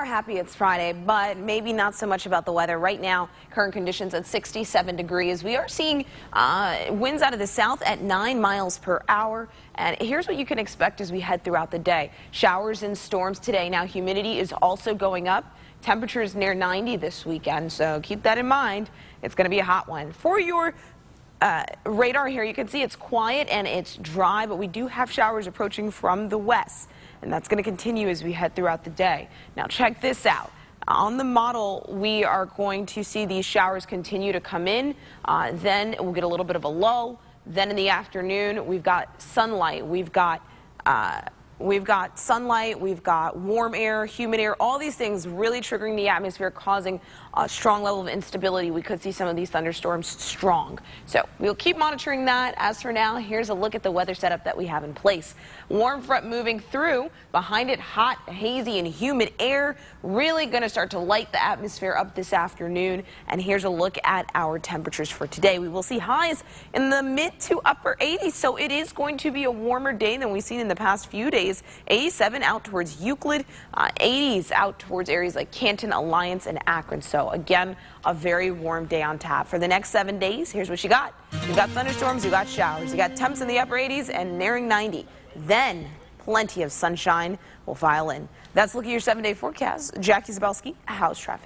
are happy it's Friday, but maybe not so much about the weather. Right now, current conditions at 67 degrees. We are seeing winds out of the south at 9 miles per hour. And here's what you can expect as we head throughout the day. Showers and storms today. Now, humidity is also going up. Temperatures near 90 this weekend, so keep that in mind. It's going to be a hot one. For your radar here, you can see it's quiet and it's dry, but we do have showers approaching from the west, and that's going to continue as we head throughout the day. Now check this out. On the model, we are going to see these showers continue to come in. Then we'll get a little bit of a lull. Then in the afternoon, we've got sunlight. We've got sunlight, we've got warm air, humid air, all these things really triggering the atmosphere, causing a strong level of instability. We could see some of these thunderstorms strong. So we'll keep monitoring that. As for now, here's a look at the weather setup that we have in place. Warm front moving through, behind it hot, hazy, and humid air, really going to start to light the atmosphere up this afternoon. And here's a look at our temperatures for today. We will see highs in the mid to upper 80s, so it is going to be a warmer day than we've seen in the past few days. 87 out towards Euclid, 80s out towards areas like Canton, Alliance, and Akron. So again, a very warm day on tap. For the next 7 days, here's what you got. You've got thunderstorms, you've got showers, you got temps in the upper 80s and nearing 90. Then plenty of sunshine will file in. That's a look at your 7-day forecast. Jackie Zabelski, How's Traffic?